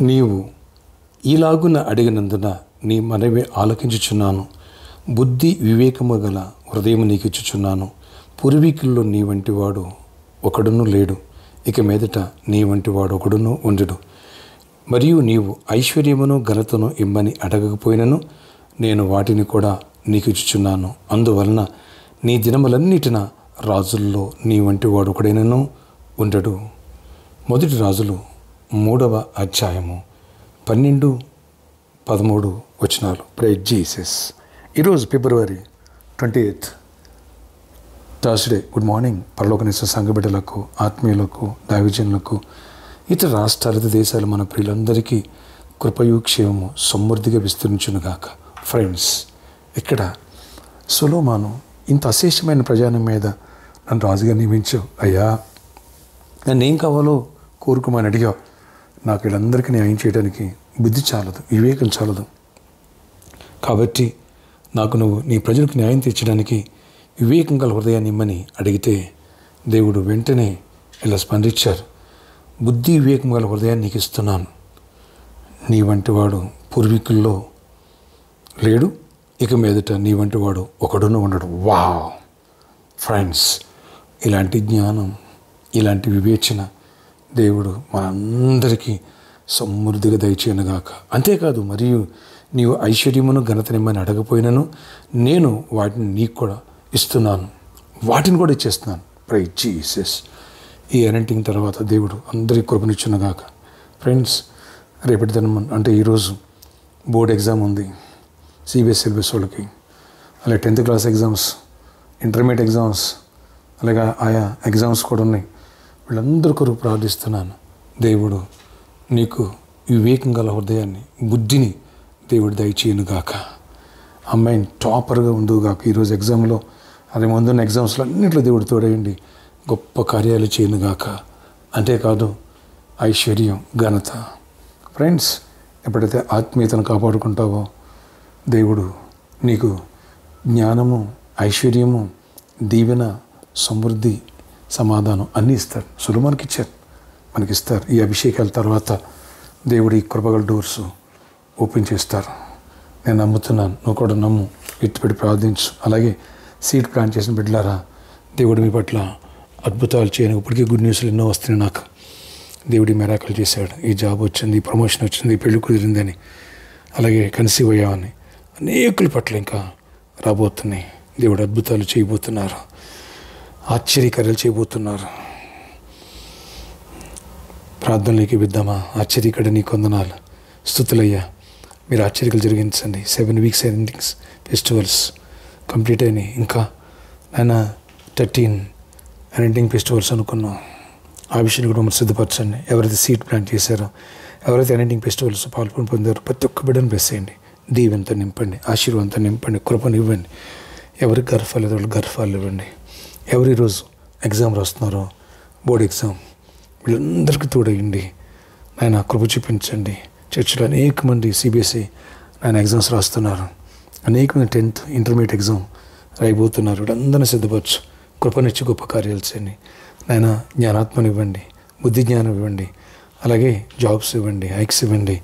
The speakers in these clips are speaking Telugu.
నీవు ఈలాగున అడిగినందున నీ మనవి ఆలకించుచున్నాను. బుద్ధి వివేకము గల హృదయం నీకు ఇచ్చుచున్నాను. పూర్వీకుల్లో నీ వంటి వాడు ఒకడును లేడు, ఇక మీదట నీ వంటి వాడు ఒకడును ఉండడు. మరియు నీవు ఐశ్వర్యమును ఘనతను ఇమ్మని అడగకపోయినను నేను వాటిని కూడా నీకు ఇచ్చుచున్నాను. అందువలన నీ దినములన్నిటిన రాజుల్లో నీ వంటి వాడు ఒకడైనను ఉండడు. మొదటి రాజులు 3వ అధ్యాయము 12-13 వచనాలు. Praise Jesus. ఈరోజు ఫిబ్రవరి 28 థర్స్డే. గుడ్ మార్నింగ్ పరలోకనిస్తున్న సంఘ బిడ్డలకు, ఆత్మీయులకు, దైవజనులకు, ఇతర రాష్ట్రాల దేశాలు మన ప్రియులందరికీ కృపయు క్షేమము సమృద్ధిగా విస్తరించునుగాక. ఫ్రెండ్స్, ఇక్కడ సొలొమోను ఇంత అశేషమైన ప్రజానం మీద నన్ను రాజుగా నియమించు అయ్యా, నన్ను ఏం కావాలో కోరుకోమని అడిగా. నాకు వీళ్ళందరికీ న్యాయం చేయడానికి బుద్ధి చాలదు, వివేకం చాలదు. కాబట్టి నాకు నువ్వు నీ ప్రజలకు న్యాయం తీర్చడానికి వివేకం గల హృదయాన్ని ఇమ్మని అడిగితే దేవుడు వెంటనే ఇలా స్పందించారు. బుద్ధి వివేకం గల హృదయాన్ని నీకు ఇస్తున్నాను. నీ వంటి వాడు పూర్వీకుల్లో లేడు, ఇక మీదట నీ వంటి వాడు ఒకడును ఉండడు. వావ్ ఫ్రెండ్స్, ఇలాంటి జ్ఞానం, ఇలాంటి వివేచన దేవుడు మనందరికీ సమృద్ధిగా దయచేయనుగాక. అంతేకాదు, మరియు నీవు ఐశ్వర్యమును ఘనతనిమ్మని అడగపోయినను నేను వాటిని నీకు కూడా ఇస్తున్నాను, వాటిని కూడా ఇచ్చేస్తున్నాను. Praise Jesus. ఈ అనంటింగ్ తర్వాత దేవుడు అందరికీ కృపనిచ్చునుగాక. ఫ్రెండ్స్, రేపటి దినం అంటే ఈరోజు బోర్డ్ ఎగ్జామ్ ఉంది సిబిఎస్ సిలబస్ వాళ్ళకి, అలాగే 10th class exams, intermediate exams, అలాగే ఆయా ఎగ్జామ్స్ కూడా ఉన్నాయి. వీళ్ళందరి కొరకు ప్రార్థిస్తున్నాను. దేవుడు నీకు వివేకం గల హృదయాన్ని, బుద్ధిని దేవుడు దయచేయనుగాక. అమ్మాయిని టాపర్గా ఉండుగాక ఈరోజు ఎగ్జామ్లో, అదే ముందున్న ఎగ్జామ్స్లో అన్నింటిలో దేవుడు తోడేయండి, గొప్ప కార్యాలు చేయనుగాక. అంతేకాదు ఐశ్వర్యం, ఘనత. ఫ్రెండ్స్, ఎప్పుడైతే ఆత్మీయతను కాపాడుకుంటావో దేవుడు నీకు జ్ఞానము, ఐశ్వర్యము, దీవెన, సమృద్ధి, సమాధానం అన్నీ ఇస్తారు. సొలొమోనుకి ఇచ్చారు, మనకిస్తారు. ఈ అభిషేకాల తర్వాత దేవుడు ఈ కృపగల డోర్స్ ఓపెన్ చేస్తారు. నేను నమ్ముతున్నాను, నువ్వు కూడా నమ్ము, ఎత్తుపెట్టి ప్రార్థించు. అలాగే సీడ్ ప్లాన్ చేసిన బిడ్డలారా, దేవుడు మీ పట్ల అద్భుతాలు చేయను. ఇప్పటికీ గుడ్ న్యూస్లు ఎన్నో వస్తున్నాయి నాకు. దేవుడి మెరాకలు చేశాడు. ఈ జాబ్ వచ్చింది, ఈ ప్రమోషన్ వచ్చింది, ఈ పెళ్లి కుదిరిందని, అలాగే కన్సీవ్ అయ్యామని అనేకుల పట్ల ఇంకా రాబోతున్నాయి. దేవుడు అద్భుతాలు చేయబోతున్నారు, ఆశ్చర్యకార్యాలు చేయబోతున్నారు. ప్రార్థనలోకి విద్దామా? ఆశ్చర్యకడ నీ కొందనాలు, స్తుతులయ్యా, మీరు ఆశ్చర్యకాలు జరిగించండి. 7 weeks ఎండింగ్స్ ఫెస్టివల్స్ కంప్లీట్ అయినాయి. ఇంకా ఆయన 13 ఎండింగ్ ఫెస్టివల్స్ అనుకున్నాం. ఆ విషయాన్ని కూడా మనం సిద్ధపరచండి. ఎవరైతే సీట్ ప్లాన్ చేశారో, ఎవరైతే ఎండింగ్ ఫెస్టివల్స్ పాల్గొని పొందారో ప్రతి ఒక్క బిడ్డను బ్లెస్ చేయండి. దీవెనతో నింపండి, ఆశీర్వాదంతో నింపండి, కృపను ఇవ్వండి. ఎవరికి గర్భాలు వాళ్ళు గర్భాలు ఇవ్వండి. ఎవరు ఈరోజు ఎగ్జామ్ రాస్తున్నారో, బోర్డ్ ఎగ్జామ్, వీళ్ళందరికీ తోడయండి. నాయన కృప చూపించండి. చర్చిలో అనేక మంది సిబిఎస్ఈ నాయన ఎగ్జామ్స్ రాస్తున్నారు. అనేక మంది 10th ఇంటర్మీడియట్ ఎగ్జామ్ రాయబోతున్నారు. వీళ్ళందరినీ సిద్ధపరచు, కృపనిచ్చి గొప్ప కార్యాలు చేయండి. నాయన జ్ఞానాత్మను ఇవ్వండి, బుద్ధి జ్ఞానం ఇవ్వండి, అలాగే జాబ్స్ ఇవ్వండి, హైక్స్ ఇవ్వండి,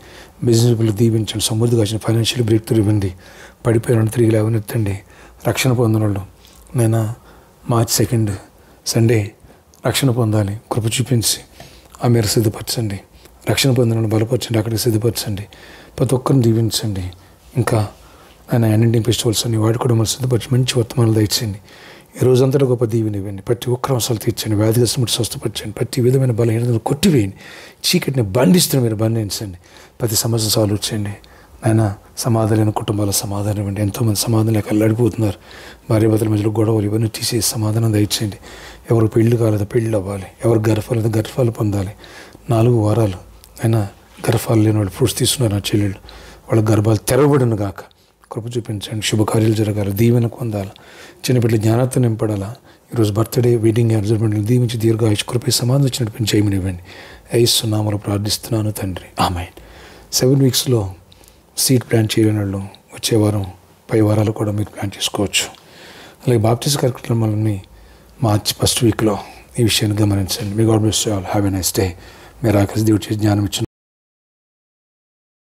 బిజినెస్లు దీవించండి, సమృద్ధిగా వచ్చిన ఫైనాన్షియల్ బ్రేక్ త్రూ ఇవ్వండి. పడిపోయిన తిరిగి లేవనెత్తండి. రక్షణ పొందిన వాళ్ళు నేను March 2 సండే రక్షణ పొందాలి, కృప చూపించి ఆ మేర సిద్ధపరచండి. రక్షణ పొందిన బలపరచండి, అక్కడికి సిద్ధపరచండి. ప్రతి ఒక్కరిని దీవించండి. ఇంకా ఆయన ఎండింగ్ ఫెస్టివల్స్ అన్ని వాటి కూడా మనం సిద్ధపరిచి మంచి వర్తమానాలు దయచేయండి. ఈ రోజంతా గొప్ప దీవెని ఇవ్వండి. ప్రతి ఒక్కరు అవసరాలు తీర్చండి, వ్యాధిగ్రస్తులు స్వస్థపరచండి, ప్రతి విధమైన బలహీనతను కొట్టివేయండి. చీకటిని బంధిస్తున్న మీరు బంధించండి. ప్రతి సమస్య సాల్వ్ చేయండి. ఆయన సమాధానం కుటుంబాల సమాధానం ఇవ్వండి. ఎంతోమంది సమాధానం లేక అల్లాడిపోతున్నారు. భార్యాభర్తల మధ్యలో గొడవలు ఇవన్నీ తీసేసి సమాధానం దయచేయండి. ఎవరు పెళ్లి కాలేదో పెళ్ళి అవ్వాలి, ఎవరు గర్భాలు గర్భాలు పొందాలి. 4 వారాలు ఆయన గర్భాలు లేని వాళ్ళు ఫ్రూట్స్ తీసుకున్నారు. నా చెల్లెళ్ళు వాళ్ళ గర్భాలు తెరవబడిన గాక. కృప చూపించండి. శుభకార్యాలు జరగాలి, దీవెన పొందాలి, చిన్నపిల్లల జ్ఞానాత్మ నింపడాలా. ఈరోజు బర్త్డే, వెడ్డింగ్ యానివర్సరీ దీవించి దీర్ఘాయుష్ కృప సమాధానం ఇచ్చినట్టు చేయమని ఇవ్వండి. యేసు నామములో ప్రార్థిస్తున్నాను తండ్రి, ఆమేన్. 7 weeksలో సీట్ ప్లాన్ చేయలేని వాళ్ళు వచ్చే వారం పై వారాలు కూడా మీరు ప్లాన్ చేసుకోవచ్చు. అలాగే బాప్టిస్ట్ కార్యక్రమాలని March 1st weekలో ఈ విషయాన్ని గమనించండి. మీ God bless you all. Have a nice day. మీరు ఆకర్షి దేవుడి చేసి జ్ఞానం ఇచ్చిన